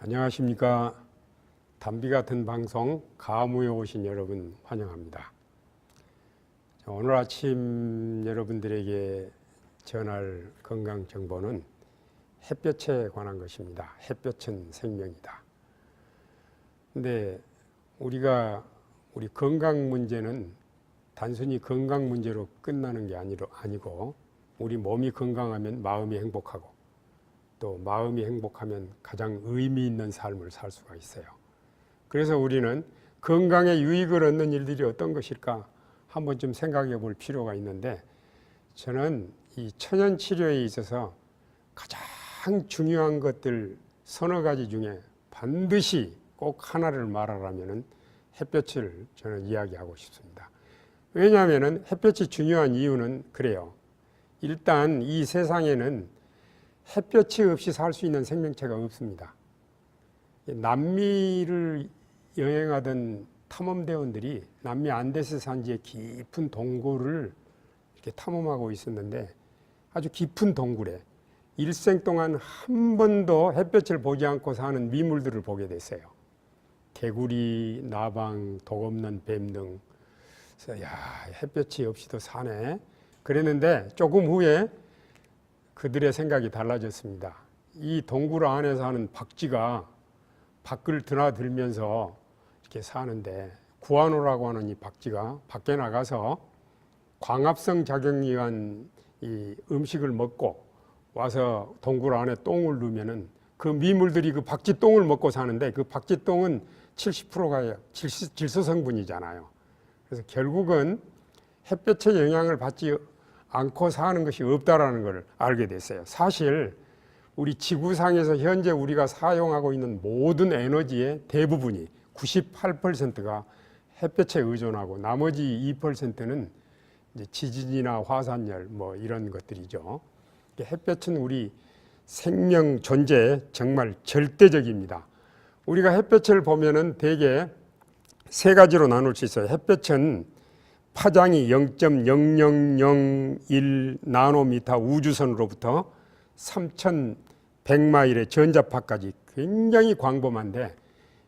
안녕하십니까. 담비 같은 방송 가무에 오신 여러분 환영합니다. 오늘 아침 여러분들에게 전할 건강 정보는 햇볕에 관한 것입니다. 햇볕은 생명이다. 근데 우리 건강 문제는 단순히 건강 문제로 끝나는 게 아니고 우리 몸이 건강하면 마음이 행복하고 또 마음이 행복하면 가장 의미 있는 삶을 살 수가 있어요. 그래서 우리는 건강에 유익을 얻는 일들이 어떤 것일까 한번 좀 생각해 볼 필요가 있는데, 저는 이 천연 치료에 있어서 가장 중요한 것들 서너 가지 중에 반드시 꼭 하나를 말하라면 햇볕을 저는 이야기하고 싶습니다. 왜냐하면 햇볕이 중요한 이유는 그래요. 일단 이 세상에는 햇볕이 없이 살 수 있는 생명체가 없습니다. 남미를 여행하던 탐험대원들이 남미 안데스 산지의 깊은 동굴을 이렇게 탐험하고 있었는데, 아주 깊은 동굴에 일생 동안 한 번도 햇볕을 보지 않고 사는 미물들을 보게 됐어요. 개구리, 나방, 독 없는 뱀 등. 그래서 햇볕이 없이도 사네. 그랬는데 조금 후에 그들의 생각이 달라졌습니다. 이 동굴 안에 사는 박쥐가 밖을 드나들면서 이렇게 사는데, 구아노라고 하는 이 박쥐가 밖에 나가서 광합성 작용에 의한 이 음식을 먹고 와서 동굴 안에 똥을 누면은 그 미물들이 그 박쥐 똥을 먹고 사는데, 그 박쥐 똥은 70%가 질소 성분이잖아요. 그래서 결국은 햇볕의 영향을 받지 않고 사는 것이 없다라는 걸 알게 됐어요. 사실 우리 지구상에서 현재 우리가 사용하고 있는 모든 에너지의 대부분이 98%가 햇볕에 의존하고 나머지 2%는 이제 지진이나 화산열 이런 것들이죠. 햇볕은 우리 생명 존재에 정말 절대적입니다. 우리가 햇볕을 보면은 대개 세 가지로 나눌 수 있어요. 햇볕은 파장이 0.0001 나노미터 우주선으로부터 3100마일의 전자파까지 굉장히 광범한데,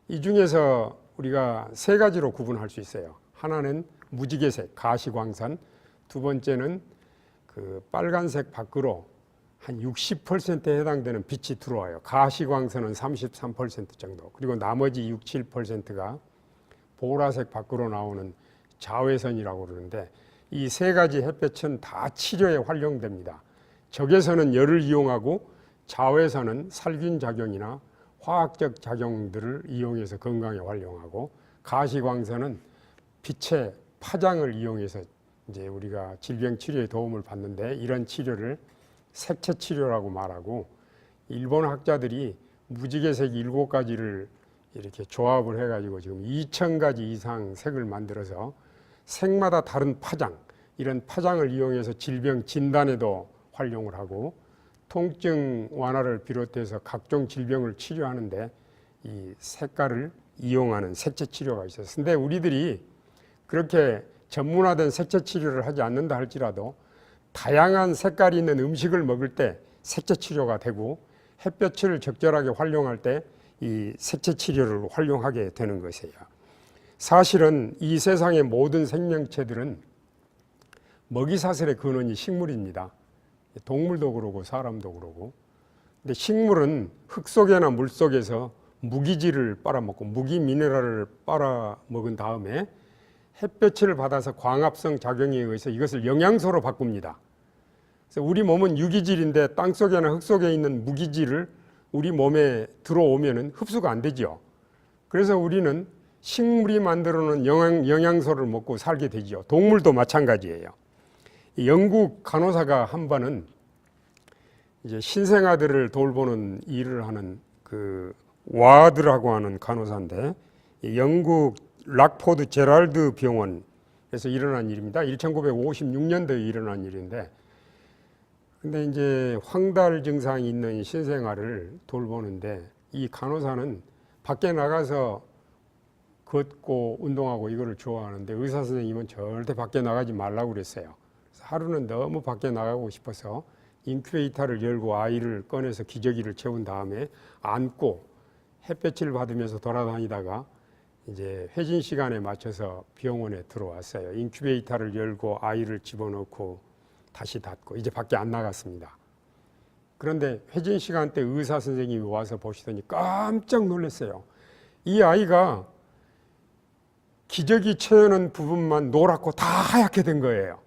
이 중에서 우리가 세 가지로 구분할 수 있어요. 하나는 무지개색 가시광선, 두 번째는 그 빨간색 밖으로 한 60%에 해당되는 빛이 들어와요. 가시광선은 33% 정도. 그리고 나머지 6, 7%가 보라색 밖으로 나오는 자외선이라고 그러는데, 이 세 가지 햇볕은 다 치료에 활용됩니다. 적외선은 열을 이용하고 자외선은 살균 작용이나 화학적 작용들을 이용해서 건강에 활용하고, 가시광선은 빛의 파장을 이용해서 이제 우리가 질병 치료에 도움을 받는데, 이런 치료를 색채 치료라고 말하고, 일본 학자들이 무지개색 7가지를 이렇게 조합을 해가지고 지금 2000가지 이상 색을 만들어서 색마다 다른 파장, 이런 파장을 이용해서 질병 진단에도 활용을 하고, 통증 완화를 비롯해서 각종 질병을 치료하는데 이 색깔을 이용하는 색채 치료가 있어요. 근데 우리들이 그렇게 전문화된 색채 치료를 하지 않는다 할지라도 다양한 색깔이 있는 음식을 먹을 때 색채 치료가 되고, 햇볕을 적절하게 활용할 때 이 색채 치료를 활용하게 되는 것이에요. 사실은 이 세상의 모든 생명체들은 먹이사슬의 근원이 식물입니다. 동물도 그러고 사람도 그러고. 근데 식물은 흙 속에나 물 속에서 무기질을 빨아먹고 무기 미네랄을 빨아먹은 다음에 햇볕을 받아서 광합성 작용에 의해서 이것을 영양소로 바꿉니다. 그래서 우리 몸은 유기질인데 땅 속에나 흙 속에 있는 무기질을 우리 몸에 들어오면은 흡수가 안 되죠. 그래서 우리는 식물이 만들어 놓은 영양소를 먹고 살게 되죠. 동물도 마찬가지예요. 영국 간호사가 한 번은 이제 신생아들을 돌보는 일을 하는 그 와드라고 하는 간호사인데, 영국 락포드 제랄드 병원에서 일어난 일입니다. 1956년도에 일어난 일인데, 근데 이제 황달 증상이 있는 신생아를 돌보는데, 이 간호사는 밖에 나가서 걷고 운동하고 이거를 좋아하는데 의사 선생님은 절대 밖에 나가지 말라고 그랬어요. 그래서 하루는 너무 밖에 나가고 싶어서 인큐베이터를 열고 아이를 꺼내서 기저귀를 채운 다음에 안고 햇볕을 받으면서 돌아다니다가 이제 회진 시간에 맞춰서 병원에 들어왔어요. 인큐베이터를 열고 아이를 집어넣고 다시 닫고 이제 밖에 안 나갔습니다. 그런데 회진 시간 때 의사 선생님이 와서 보시더니 깜짝 놀랐어요. 이 아이가 기저귀 채우는 부분만 노랗고 다 하얗게 된 거예요.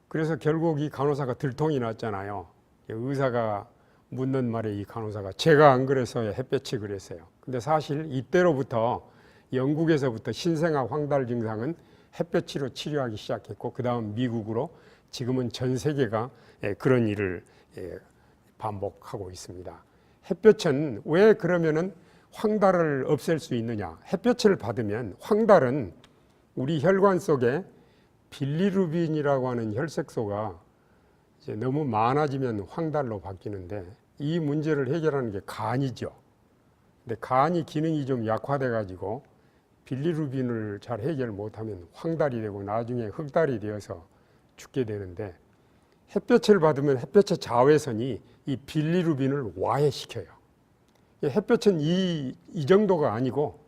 그래서 결국 이 간호사가 들통이 났잖아요. 의사가 묻는 말에 이 간호사가 제가 안 그래서요, 햇볕이 그랬어요. 근데 사실 이때로부터 영국에서부터 신생아 황달 증상은 햇볕으로 치료하기 시작했고 그 다음 미국으로 지금은 전 세계가 그런 일을 반복하고 있습니다. 햇볕은 왜 그러면은 황달을 없앨 수 있느냐? 햇볕을 받으면 황달은 우리 혈관 속에 빌리루빈이라고 하는 혈색소가 이제 너무 많아지면 황달로 바뀌는데 이 문제를 해결하는 게 간이죠. 근데 간이 기능이 좀 약화돼 가지고 빌리루빈을 잘 해결 못하면 황달이 되고 나중에 흑달이 되어서 죽게 되는데 햇볕을 받으면 햇볕의 자외선이 이 빌리루빈을 와해시켜요. 햇볕은 이 정도가 아니고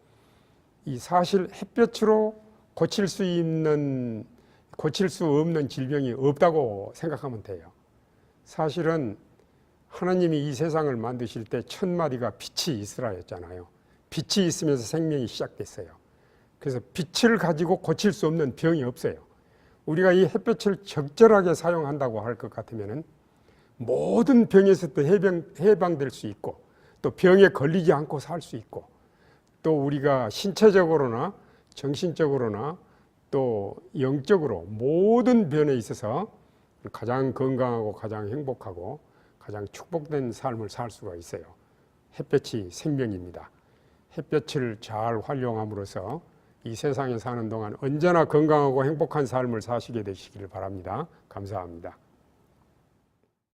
이 사실 햇볕으로 고칠 수 없는 질병이 없다고 생각하면 돼요. 사실은 하나님이 이 세상을 만드실 때 첫 마디가 빛이 있으라 했잖아요. 빛이 있으면서 생명이 시작됐어요. 그래서 빛을 가지고 고칠 수 없는 병이 없어요. 우리가 이 햇볕을 적절하게 사용한다고 할 것 같으면 모든 병에서도 해방될 수 있고 또 병에 걸리지 않고 살 수 있고 또 우리가 신체적으로나 정신적으로나 또 영적으로 모든 면에 있어서 가장 건강하고 가장 행복하고 가장 축복된 삶을 살 수가 있어요. 햇볕이 생명입니다. 햇볕을 잘 활용함으로써 이 세상에 사는 동안 언제나 건강하고 행복한 삶을 사시게 되시기를 바랍니다. 감사합니다.